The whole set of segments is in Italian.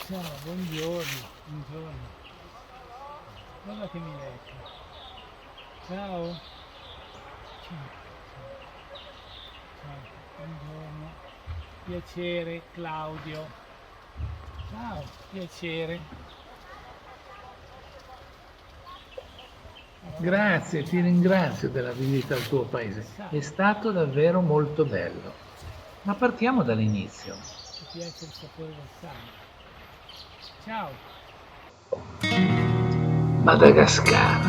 Ciao, buongiorno, buongiorno. Guarda che mi lecca. Ciao. Ciao, ciao, buongiorno. Piacere, Claudio. Ciao, piacere. Grazie, ti ringrazio della visita al tuo paese. È stato davvero molto bello. Ma partiamo dall'inizio. Ti piace il sapore del sangue? Ciao. Madagascar.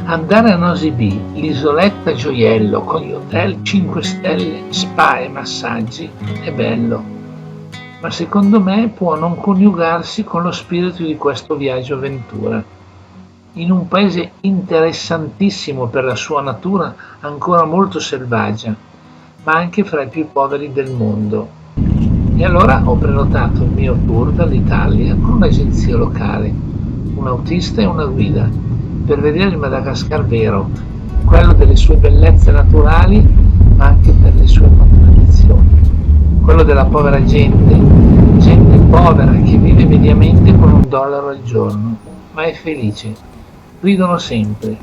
Andare a Nosy Be, l'isoletta gioiello con gli hotel 5 stelle, spa e massaggi, è bello. Ma secondo me può non coniugarsi con lo spirito di questo viaggio avventura. In un paese interessantissimo per la sua natura ancora molto selvaggia, ma anche fra i più poveri del mondo. E allora ho prenotato il mio tour dall'Italia con un'agenzia locale, un autista e una guida, per vedere il Madagascar vero, quello delle sue bellezze naturali, ma anche per le sue contraddizioni. Quello della povera gente povera che vive mediamente con $1 al giorno, ma è felice. Ridono sempre.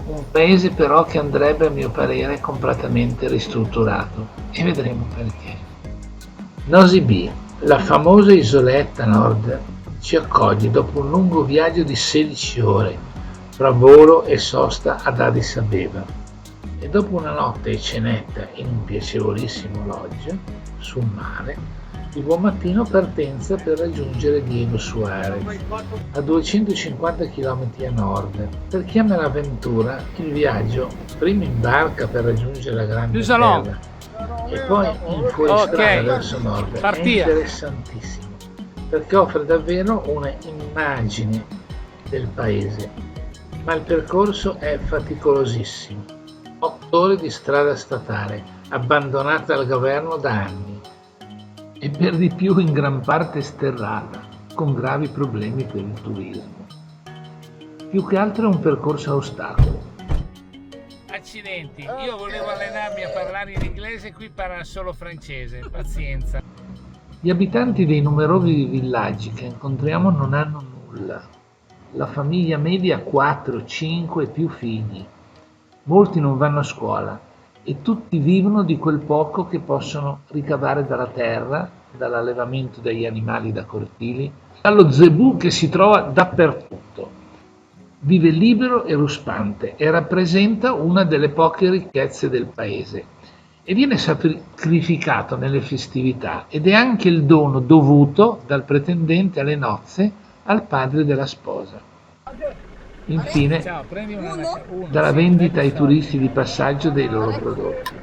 Un paese però che andrebbe a mio parere completamente ristrutturato e vedremo perché. Nosy Be, la famosa isoletta a nord, ci accoglie dopo un lungo viaggio di 16 ore tra volo e sosta ad Addis Abeba e dopo una notte e cenetta in un piacevolissimo lodge sul mare, di buon mattino partenza per raggiungere Diego Suarez, a 250 km a nord. Per chi ama l'avventura, il viaggio prima in barca per raggiungere la grande terra e poi in fuoristrada verso nord è interessantissimo, perché offre davvero una immagine del paese, ma il percorso è faticolosissimo. 8 ore di strada statale, abbandonata dal governo da anni, e per di più in gran parte sterrata, con gravi problemi per il turismo. Più che altro è un percorso a ostacoli. Accidenti, io volevo allenarmi a parlare in inglese, qui parla solo francese, pazienza. Gli abitanti dei numerosi villaggi che incontriamo non hanno nulla. La famiglia media ha 4, 5 e più figli. Molti non vanno a scuola e tutti vivono di quel poco che possono ricavare dalla terra, dall'allevamento degli animali da cortili, dallo zebù che si trova dappertutto. Vive libero e ruspante e rappresenta una delle poche ricchezze del paese e viene sacrificato nelle festività ed è anche il dono dovuto dal pretendente alle nozze al padre della sposa. Infine, Ciao, prendi uno, dalla sì, vendita ai prendi turisti di passaggio dei loro prodotti.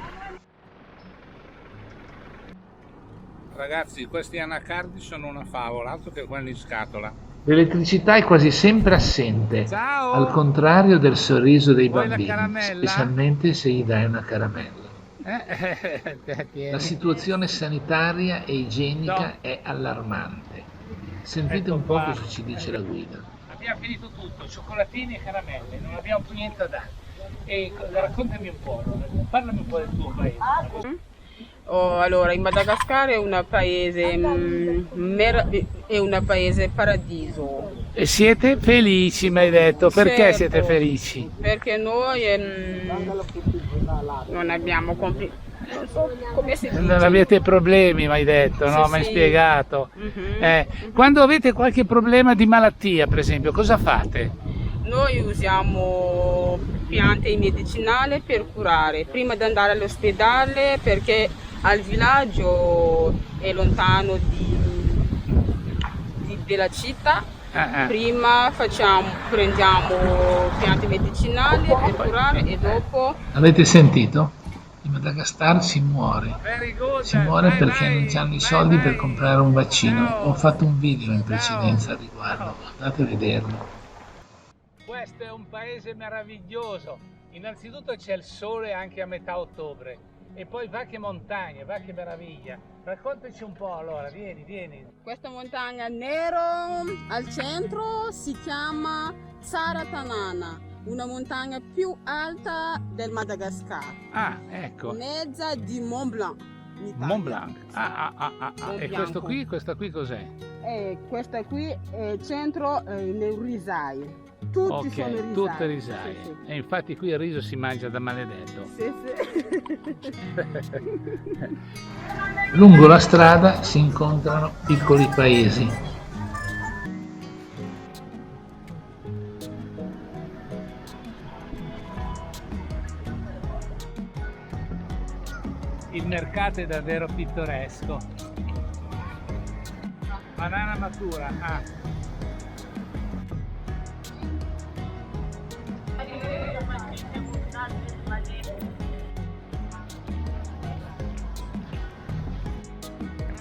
Ragazzi, questi anacardi sono una favola, altro che quelli in scatola. L'elettricità è quasi sempre assente, al Ciao! contrario del sorriso dei Vuoi la bambini, caramella? specialmente se gli dai una caramella. La Tieni. situazione sanitaria e igienica No. è allarmante. Sentite Ecco un po' qua. cosa ci dice la guida. Abbiamo finito tutto, cioccolatini e caramelle, non abbiamo più niente da dare. E raccontami un po', parlami un po' del tuo paese. Allora, il Madagascar è un paese, è un paese paradiso. E siete felici, mi hai detto. Perché Certo, siete felici? perché noi non abbiamo non so come si Non dice. avete problemi, mi hai detto, no? Sì, Mi hai sì. spiegato. Mhm. Quando avete qualche problema di malattia, per esempio, cosa fate? Noi usiamo piante medicinali per curare, prima di andare all'ospedale perché al villaggio è lontano della città. Prima prendiamo piante medicinali per curare e dopo... Avete sentito? In Madagascar si muore. Si muore Vai, perché non vai, hanno i vai, soldi per vai. comprare un vaccino. Ciao. Ho fatto un video in Ciao. precedenza al riguardo. Andate a vederlo. Questo è un paese meraviglioso. Innanzitutto c'è il sole anche a metà ottobre. E poi va che montagna, va che meraviglia. Raccontaci un po' allora, vieni, vieni. Questa montagna nero al centro si chiama Tsaratanana, una montagna più alta del Madagascar. Ah, ecco. Mezza di Mont Blanc. in Italia. Mont Blanc. Sì. Mont E Bianco. questa qui cos'è? E questa qui è centro nel risaie. Tutti sono risaie. Tutte risaie. Sì, sì. E infatti qui il riso si mangia da maledetto. Sì, sì. Lungo la strada si incontrano piccoli paesi. Il mercato è davvero pittoresco. Banana matura. Ah.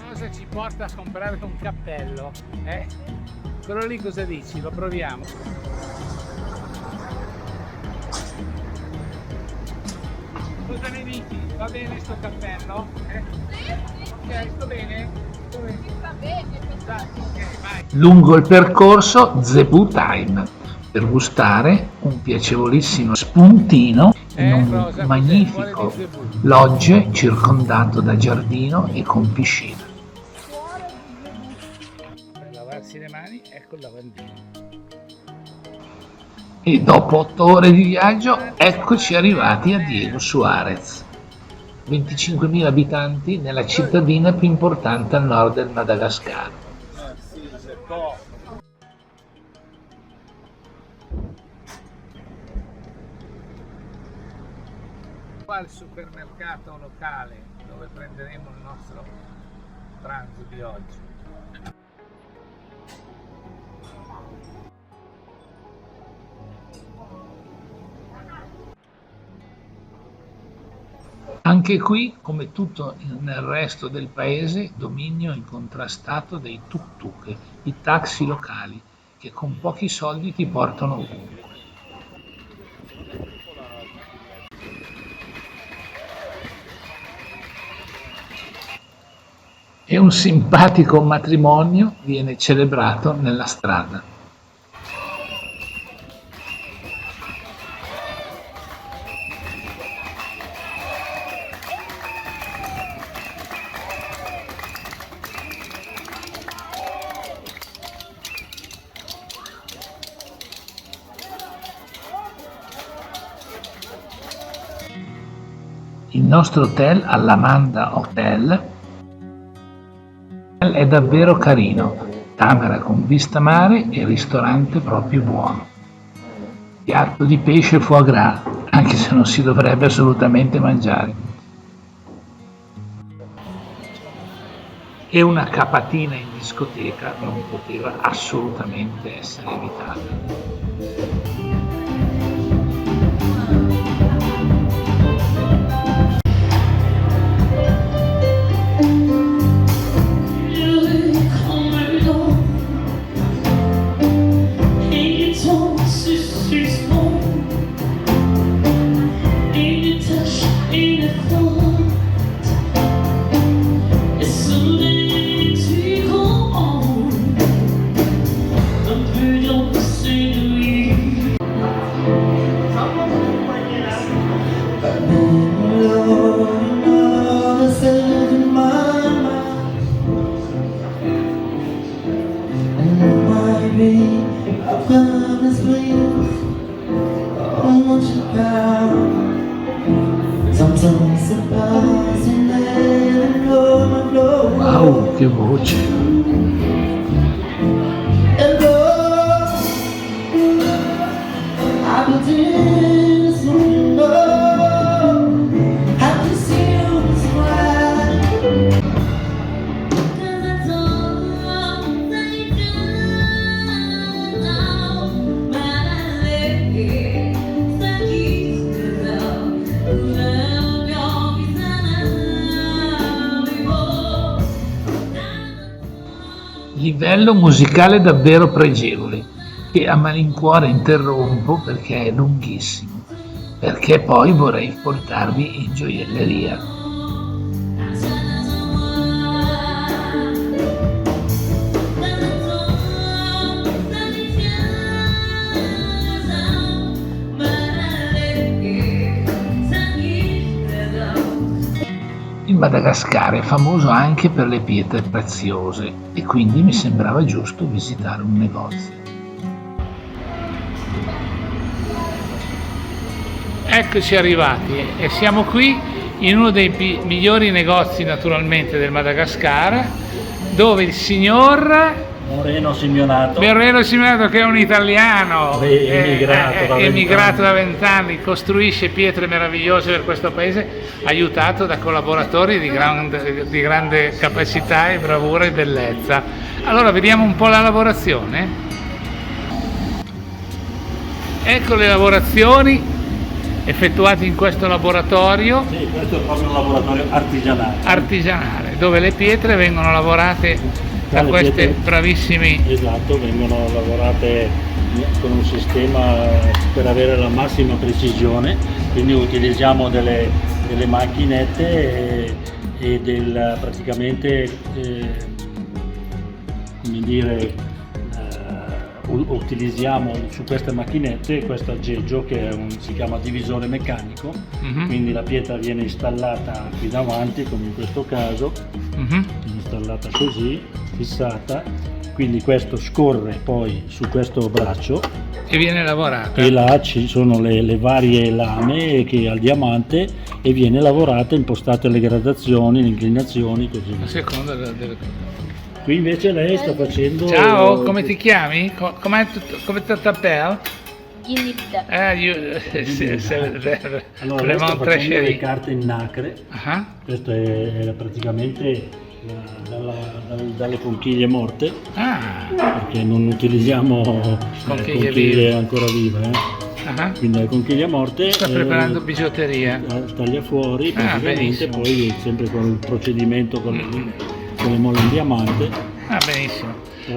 Cosa ci porta a comprare un cappello? Quello lì cosa dici? Lo proviamo. Cosa ne dici? Va bene sto cappello? Ok, sto bene? Sta bene. Dai, ok, vai. Lungo il percorso Zebu Time per gustare un piacevolissimo spuntino in un Rosa, magnifico cos'è? Cuore di lodge circondato da giardino e con piscina. Per lavarsi le mani, ecco il lavandino. E dopo 8 ore di viaggio eccoci arrivati a Diego Suarez, 25.000 abitanti nella cittadina più importante al nord del Madagascar. Sì, c'è poco. Qua il supermercato locale dove prenderemo il nostro pranzo di oggi. Anche qui, come tutto nel resto del paese, dominio incontrastato dei tuk-tuk, i taxi locali, che con pochi soldi ti portano ovunque. E un simpatico matrimonio viene celebrato nella strada. Il nostro hotel, all'Amanda Hotel, è davvero carino, camera con vista mare e ristorante proprio buono. Piatto di pesce foie gras, anche se non si dovrebbe assolutamente mangiare. E una capatina in discoteca non poteva assolutamente essere evitata. Wow, che voce! Livello musicale davvero pregevole, che a malincuore interrompo perché è lunghissimo, perché poi vorrei portarvi in gioielleria. Il Madagascar è famoso anche per le pietre preziose e quindi mi sembrava giusto visitare un negozio. Eccoci arrivati e siamo qui in uno dei migliori negozi naturalmente del Madagascar, dove il signor Moreno Simeonato, che è un italiano emigrato da 20 anni, costruisce pietre meravigliose per questo paese, aiutato da collaboratori di grande capacità e bravura e bellezza. Allora vediamo un po' la lavorazione. Ecco le lavorazioni effettuate in questo laboratorio. Sì, questo è proprio un laboratorio artigianale, dove le pietre vengono lavorate da questi bravissimi. Esatto, vengono lavorate con un sistema per avere la massima precisione, quindi utilizziamo delle macchinette e praticamente come dire, utilizziamo su queste macchinette questo aggeggio che si chiama divisore meccanico, quindi la pietra viene installata qui davanti, come in questo caso, installata così, fissata, quindi questo scorre poi su questo braccio e viene lavorata, e là ci sono le varie lame che al diamante e viene lavorata, impostate le gradazioni, le inclinazioni, così a seconda delle. Qui invece lei sta facendo... Ciao, come ti chiami? Come ti t'appelles? Ginipta. Allora, lei sta facendo le carte in nacre. Questo è praticamente dalle conchiglie morte, perché non utilizziamo conchiglie ancora vive. Quindi le conchiglie morte. Sta preparando bigiotteria. Taglia fuori, praticamente, poi sempre con il procedimento con le molle in diamante. Benissimo.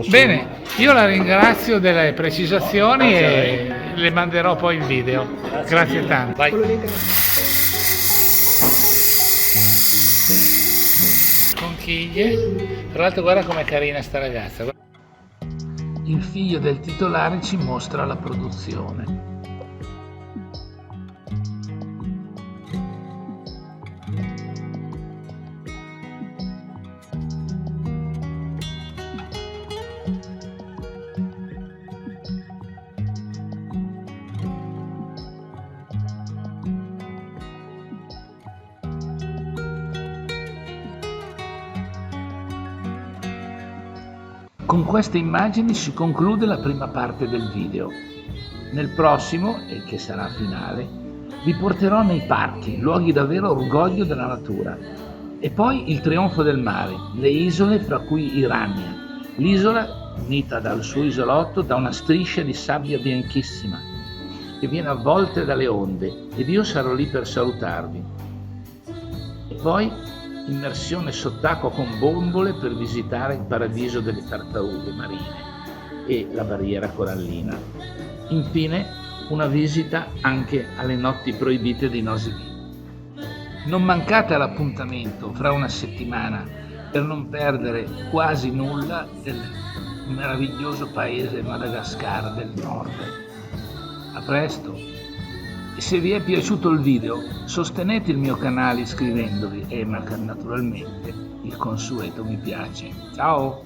Bene, io la ringrazio delle precisazioni e le manderò poi il video. Grazie tanto. Vai. Conchiglie. Tra l'altro guarda com'è carina sta ragazza. Il figlio del titolare ci mostra la produzione. Con queste immagini si conclude la prima parte del video. Nel prossimo, e che sarà finale, vi porterò nei parchi, luoghi davvero orgoglio della natura. E poi il trionfo del mare, le isole fra cui Irania, l'isola unita dal suo isolotto da una striscia di sabbia bianchissima, che viene avvolta dalle onde, ed io sarò lì per salutarvi. E poi immersione sott'acqua con bombole per visitare il paradiso delle tartarughe marine e la barriera corallina. Infine una visita anche alle notti proibite di Nosy Be. Non mancate all'appuntamento fra una settimana per non perdere quasi nulla del meraviglioso paese Madagascar del Nord. A presto! E se vi è piaciuto il video, sostenete il mio canale iscrivendovi e naturalmente il consueto mi piace. Ciao!